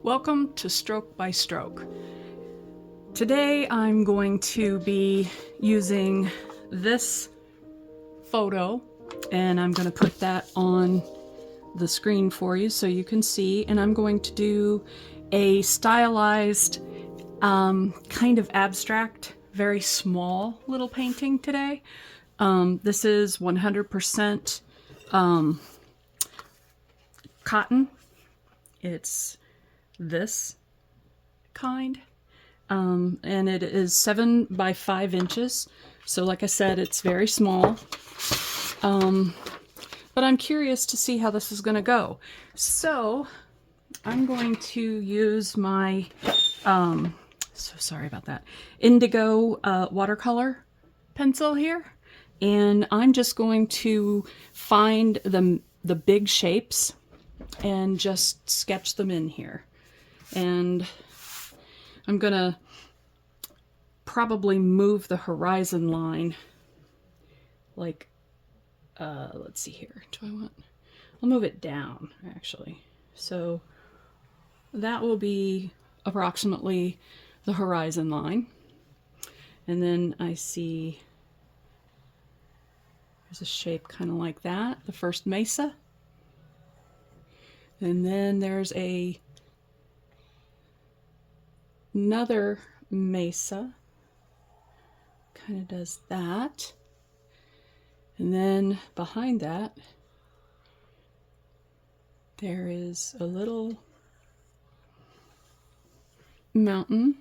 Welcome to Stroke by Stroke. Today I'm going to be using this photo and I'm going to put that on the screen for you so you can see, and I'm going to do a stylized kind of abstract, very small little painting today. This is 100% cotton. It's this kind, and it is 7 by 5 inches. So like I said, it's very small. But I'm curious to see how this is going to go. So I'm going to use my, so sorry about that, indigo watercolor pencil here. And I'm just going to find the big shapes and just sketch them in here. And I'm gonna probably move the horizon line like, let's see here. I'll move it down actually. So that will be approximately the horizon line. And then I see there's a shape kind of like that, the first mesa. And then there's another mesa, kind of does that. And then behind that, there is a little mountain.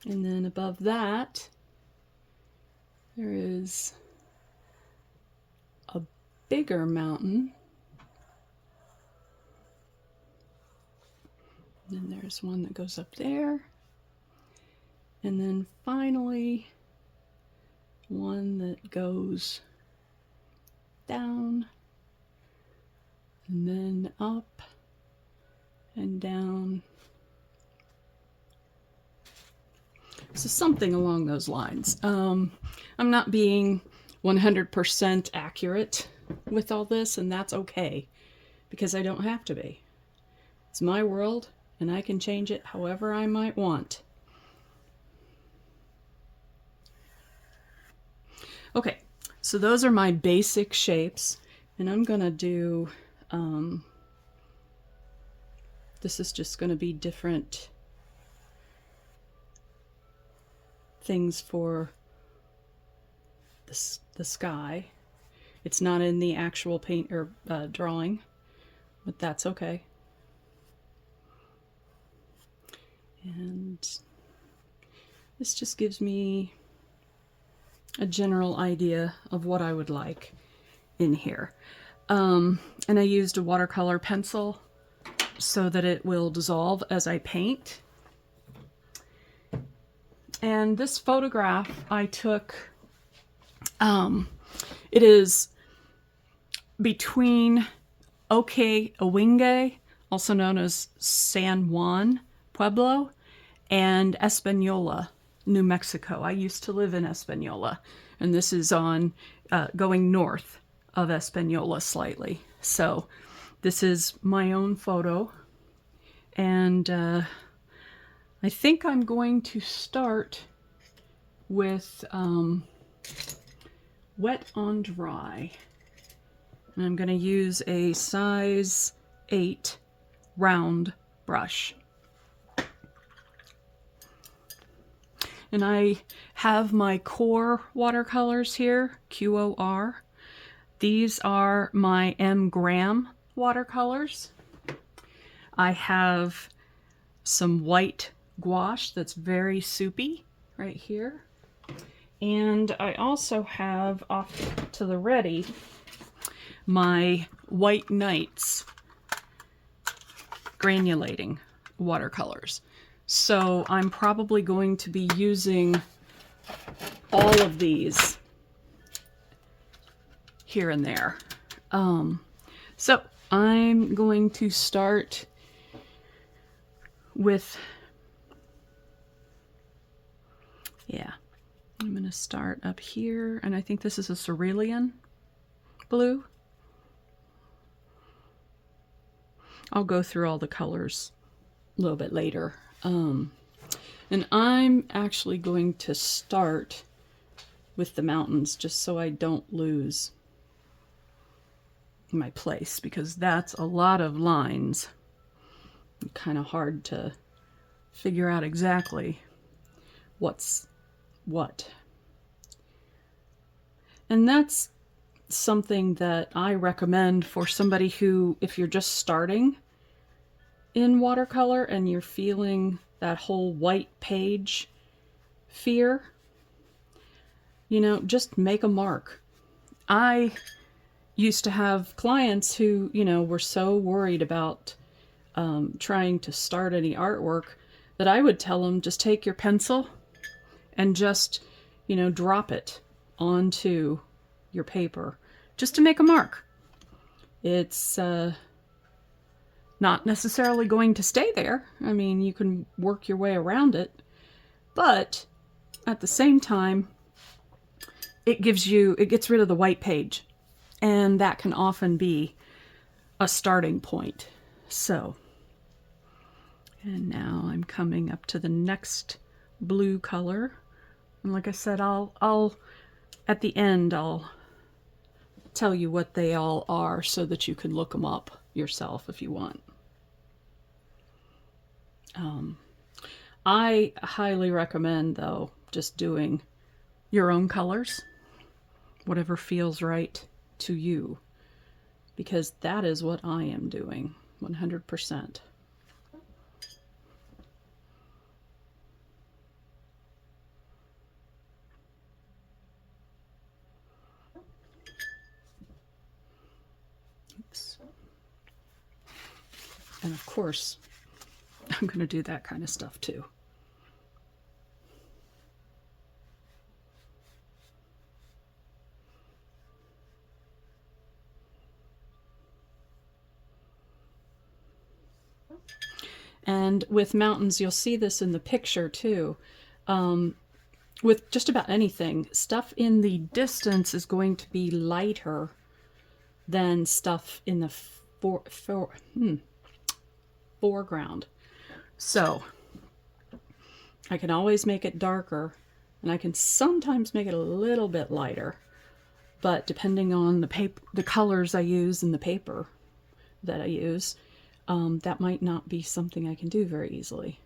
And then above that, there is a bigger mountain. And then there's one that goes up there. And then finally, one that goes down and then up and down. So something along those lines. I'm not being 100% accurate with all this, and that's okay, because I don't have to be. It's my world, and I can change it however I might want. Okay, so those are my basic shapes, and I'm gonna do, this is just gonna be different things for the sky. It's not in the actual paint or drawing, but that's okay. And this just gives me a general idea of what I would like in here. And I used a watercolor pencil so that it will dissolve as I paint. And this photograph I took, it is between Ohkay Owingeh, also known as San Juan Pueblo, and Espanola, New Mexico. I used to live in Espanola, and this is on going north of Espanola slightly. So this is my own photo, and I think I'm going to start with wet on dry. And I'm going to use a size 8 round brush. And I have my core watercolors here, QOR. These are my M Gram watercolors. I have some white gouache that's very soupy right here. And I also have off to the ready my White Nights granulating watercolors. So I'm probably going to be using all of these here and there. So I'm going to start with, I'm going to start up here, and I think this is a cerulean blue. I'll go through all the colors little bit later. And I'm actually going to start with the mountains just so I don't lose my place, because that's a lot of lines. Kind of hard to figure out exactly what's what. And that's something that I recommend for somebody who, if you're just starting in watercolor and you're feeling that whole white page fear, you know, just make a mark. I used to have clients who, you know, were so worried about trying to start any artwork that I would tell them, just take your pencil and just, you know, drop it onto your paper just to make a mark. It's not necessarily going to stay there. I mean, you can work your way around it, but at the same time, it gets rid of the white page, and that can often be a starting point. So, and now I'm coming up to the next blue color. And like I said, I'll at the end, I'll tell you what they all are so that you can look them up yourself if you want. I highly recommend, though, just doing your own colors, whatever feels right to you, because that is what I am doing 100%. Oops. And of course, I'm going to do that kind of stuff too. And with mountains, you'll see this in the picture too. With just about anything, stuff in the distance is going to be lighter than stuff in the foreground. So I can always make it darker, and I can sometimes make it a little bit lighter, but depending on the colors I use and the paper that I use, that might not be something I can do very easily.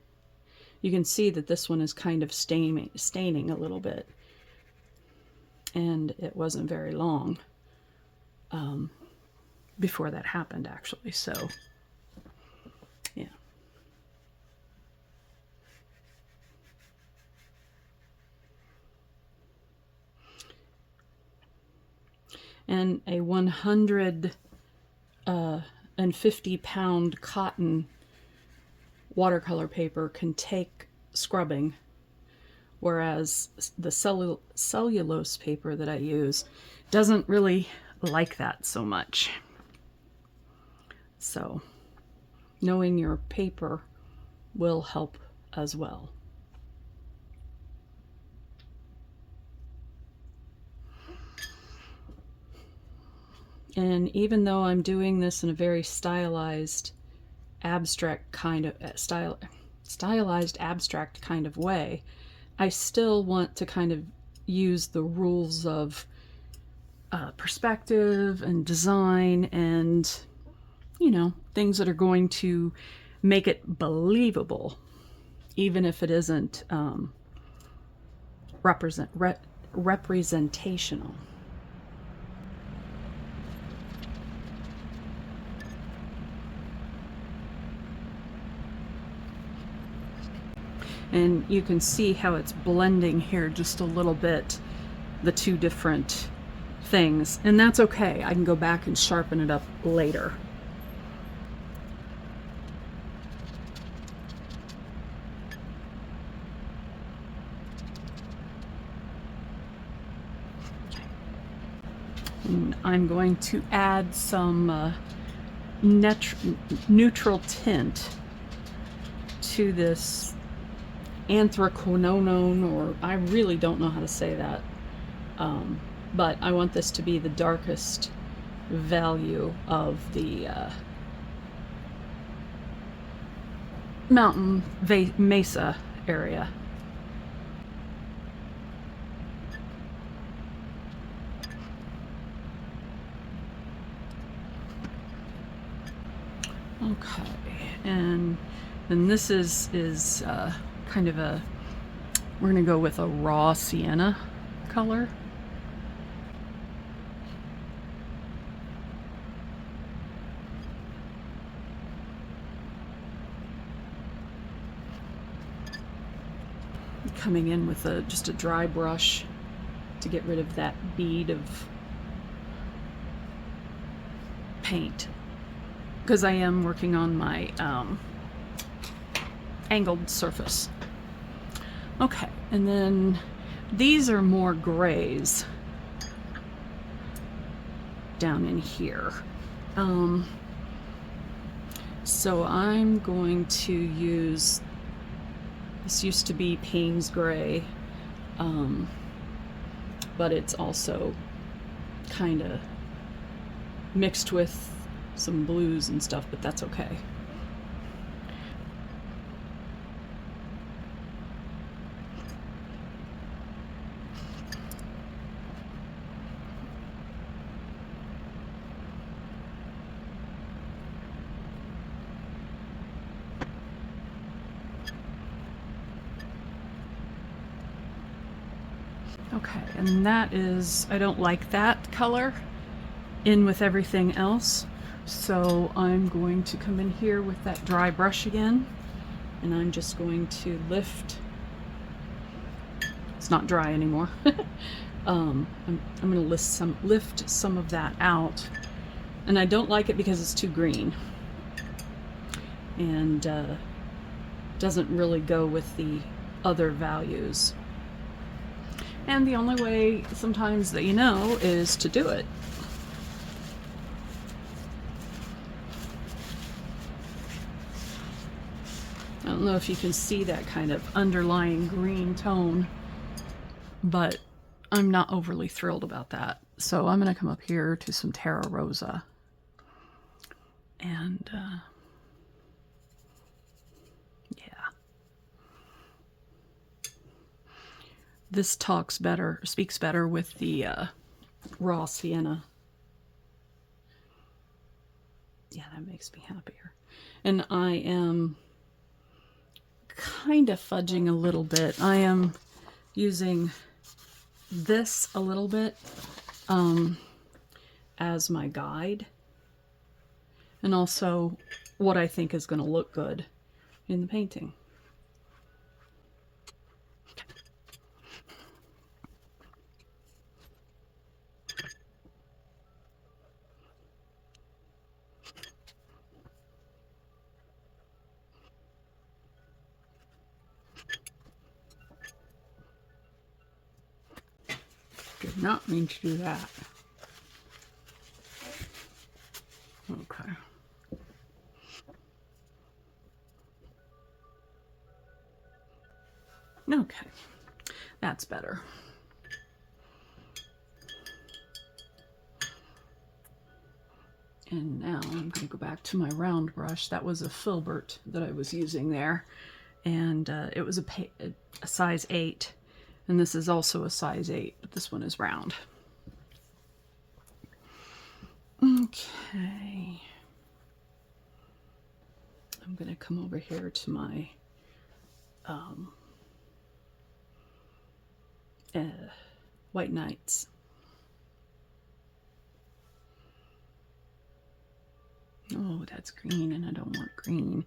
You can see that this one is kind of staining a little bit, and it wasn't very long before that happened, actually. So yeah. And a 150-pound cotton watercolor paper can take scrubbing, whereas the cellulose paper that I use doesn't really like that so much. So knowing your paper will help as well. And even though I'm doing this in a very stylized, abstract kind of stylized abstract kind of way, I still want to kind of use the rules of perspective and design and, you know, things that are going to make it believable, even if it isn't representational. And you can see how it's blending here just a little bit, the two different things. And that's okay. I can go back and sharpen it up later. Okay. And I'm going to add some neutral tint to this anthraquinone, or I really don't know how to say that, but I want this to be the darkest value of the mountain mesa area. Okay, and then this is kind of a, we're gonna go with a raw sienna color. Coming in with just a dry brush to get rid of that bead of paint, because I am working on my angled surface. Okay, and then these are more grays down in here. So I'm going to use, this used to be Payne's Gray, but it's also kind of mixed with some blues and stuff, but that's okay. Okay, and that is, I don't like that color in with everything else, so I'm going to come in here with that dry brush again, and I'm just going to lift. It's not dry anymore. I'm going to lift some of that out, and I don't like it because it's too green and doesn't really go with the other values. And the only way sometimes that you know is to do it. I don't know if you can see that kind of underlying green tone, but I'm not overly thrilled about that. So I'm going to come up here to some Terra Rosa. And yeah. This speaks better with the raw sienna. Yeah, that makes me happier. And I am kind of fudging a little bit. I am using this a little bit as my guide, and also what I think is going to look good in the painting. Did not mean to do that. Okay. Okay, that's better. And now I'm going to go back to my round brush. That was a filbert that I was using there, and it was a size 8, and this is also a size 8, but this one is round. Okay. I'm going to come over here to my White Nights. Oh, that's green, and I don't want green.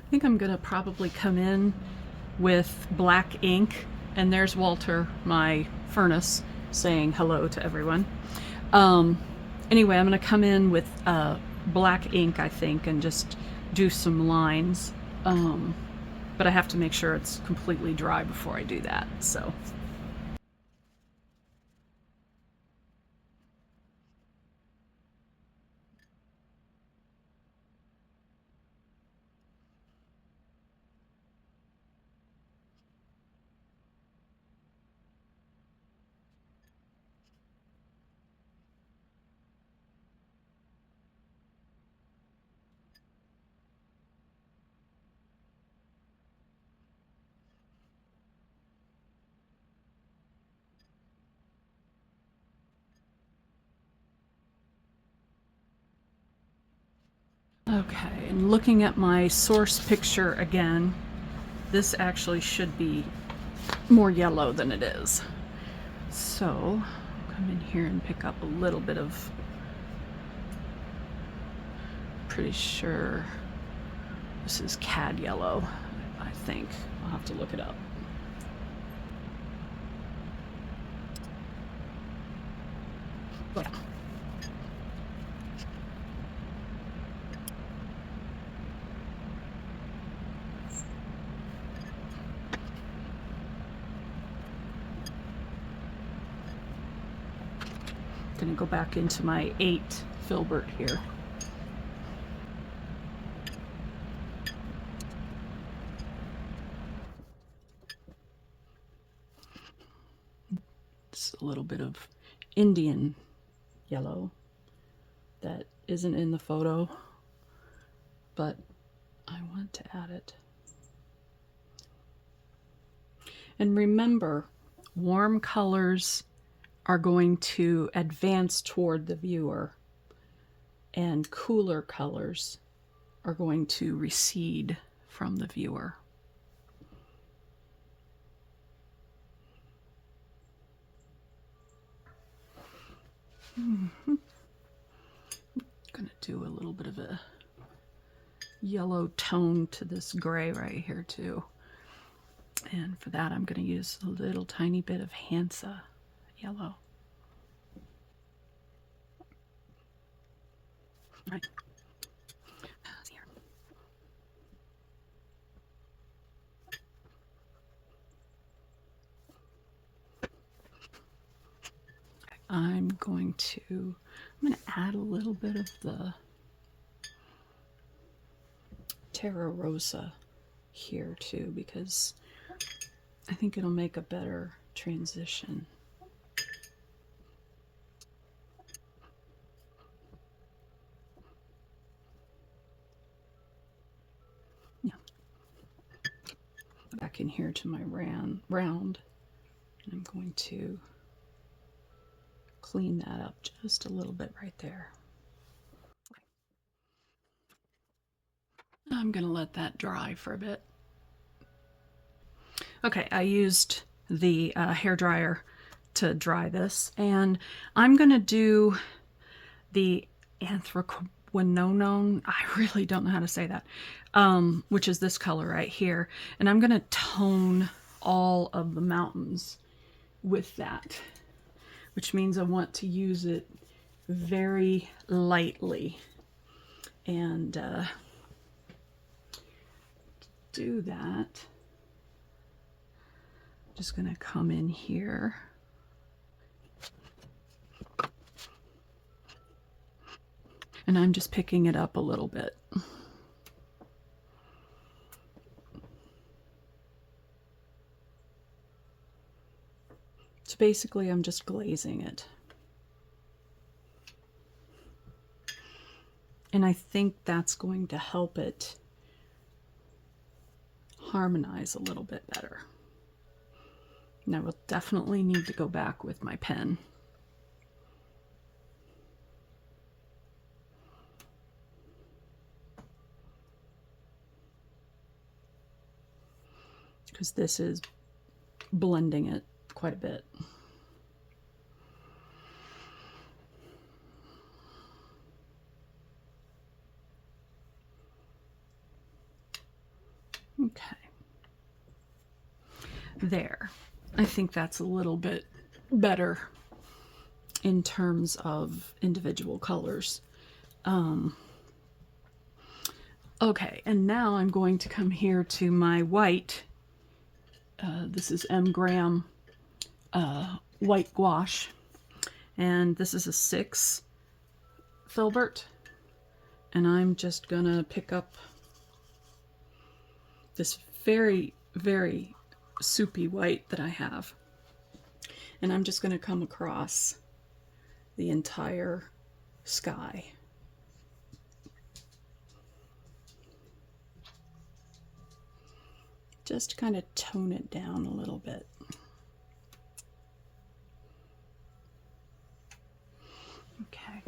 I think I'm gonna probably come in with black ink, and there's Walter, my furnace, saying hello to everyone. Anyway, I'm gonna come in with black ink, I think, and just do some lines. But I have to make sure it's completely dry before I do that, so. Okay, and looking at my source picture again, this actually should be more yellow than it is. So, I'll come in here and pick up a little bit of, pretty sure this is cad yellow, I think. I'll have to look it up. Oh, yeah. Gonna go back into my 8 filbert here. It's a little bit of Indian yellow that isn't in the photo, but I want to add it. And remember, warm colors are going to advance toward the viewer, and cooler colors are going to recede from the viewer. Gonna do a little bit of a yellow tone to this gray right here too. And for that, I'm going to use a little tiny bit of Hansa yellow. Right. Here. I'm going to add a little bit of the Terra Rosa here too, because I think it'll make a better transition. Yeah. Back in here to my round, and I'm going to clean that up just a little bit right there. I'm gonna let that dry for a bit. Okay, I used the hair dryer to dry this, and I'm gonna do the anthraquinone, I really don't know how to say that, which is this color right here, and I'm gonna tone all of the mountains with that, which means I want to use it very lightly. And to do that, I'm just gonna come in here and I'm just picking it up a little bit. So basically I'm just glazing it. And I think that's going to help it harmonize a little bit better. And I will definitely need to go back with my pen. Because this is blending it quite a bit. Okay. There. I think that's a little bit better in terms of individual colors. Okay, and now I'm going to come here to my white. This is M. Graham white gouache, and this is a 6 filbert, and I'm just gonna pick up this very, very soupy white that I have, and I'm just gonna come across the entire sky. Just kind of tone it down a little bit. Okay.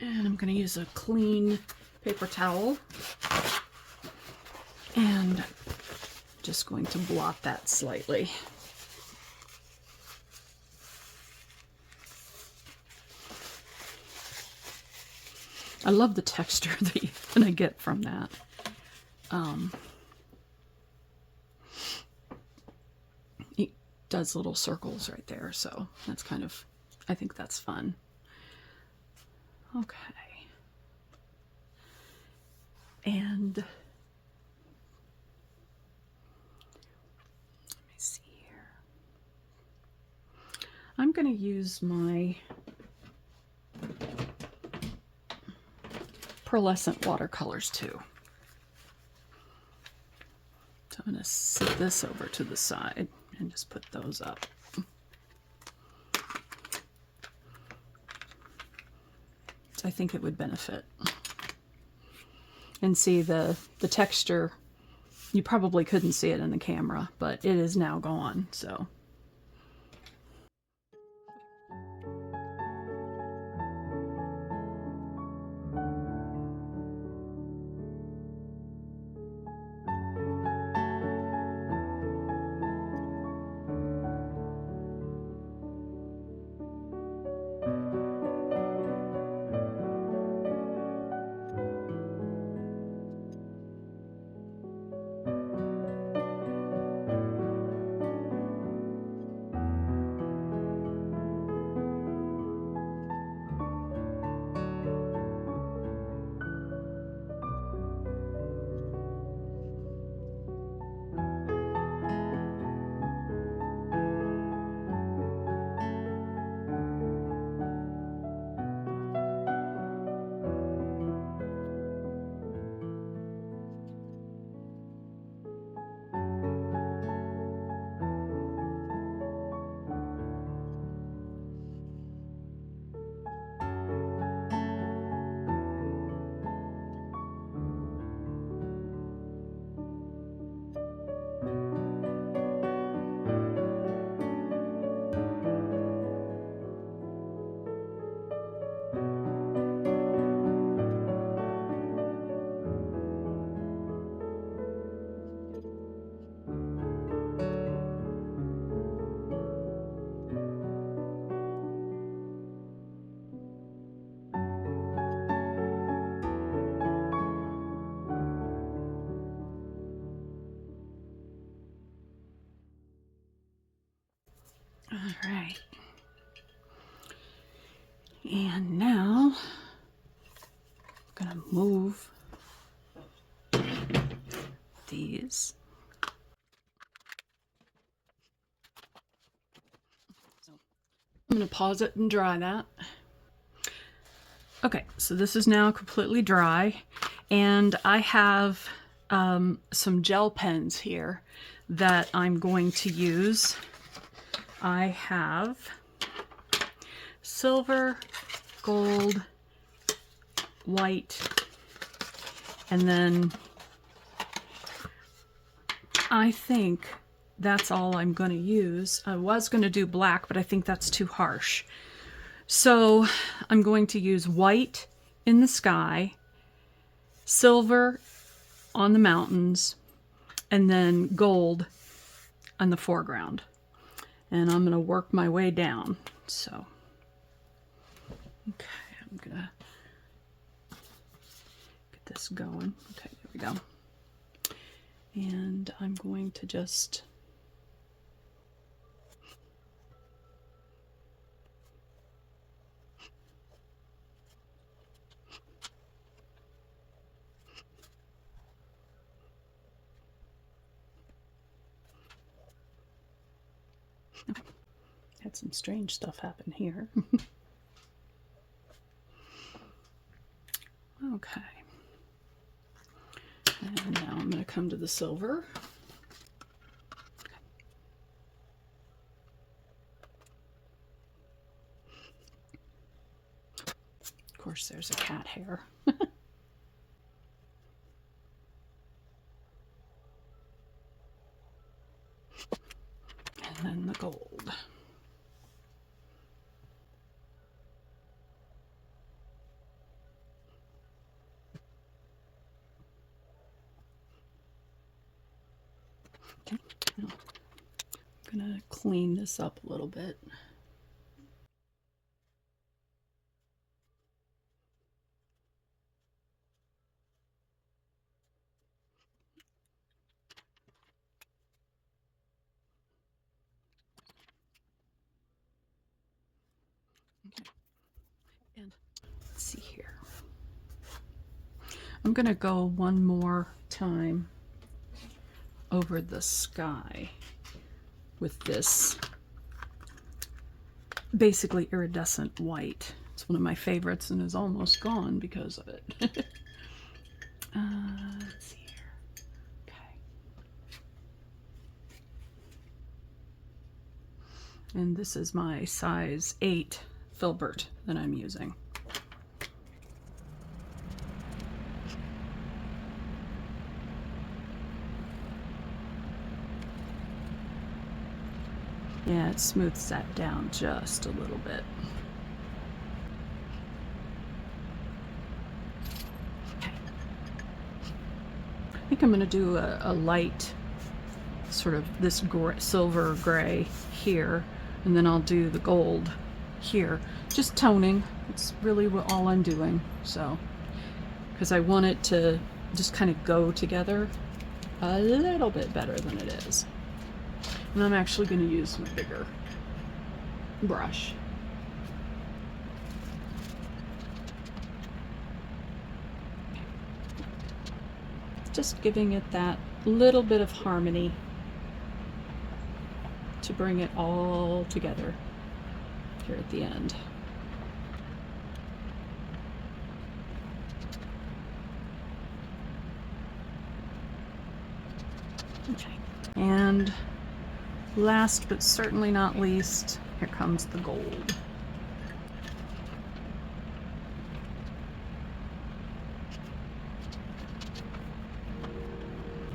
And I'm going to use a clean paper towel and just going to blot that slightly. I love the texture that you're going to get from that. It does little circles right there, so that's kind of, I think that's fun. Okay. And let me see here. I'm going to use my pearlescent watercolors too. So I'm going to set this over to the side and just put those up. I think it would benefit. And see the texture, you probably couldn't see it in the camera, but it is now gone, so. All right. And now I'm going to move these. So I'm going to pause it and dry that. Okay, so this is now completely dry, and I have some gel pens here that I'm going to use. I have silver, gold, white, and then I think that's all I'm going to use. I was going to do black, but I think that's too harsh. So I'm going to use white in the sky, silver on the mountains, and then gold on the foreground. And I'm going to work my way down. So, okay, I'm going to get this going. Okay, here we go. And I'm going to just had some strange stuff happen here. Okay. And now I'm going to come to the silver. Of course, there's a cat hair. And then the gold. Okay, now I'm going to clean this up a little bit. Okay. And let's see here. I'm going to go one more time over the sky with this basically iridescent white. It's one of my favorites and is almost gone because of it. Let's see here. Okay. And this is my size 8 filbert that I'm using. Yeah, it smooths that down just a little bit. Okay. I think I'm going to do a light, sort of this silver gray here, and then I'll do the gold here. Just toning. It's really all I'm doing. So, because I want it to just kind of go together a little bit better than it is. And I'm actually going to use my bigger brush. Just giving it that little bit of harmony to bring it all together here at the end. Okay. And last but certainly not least, here comes the gold.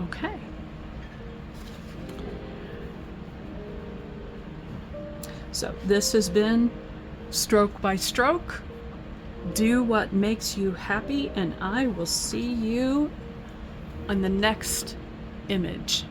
Okay. So this has been Stroke by Stroke. Do what makes you happy, and I will see you on the next image.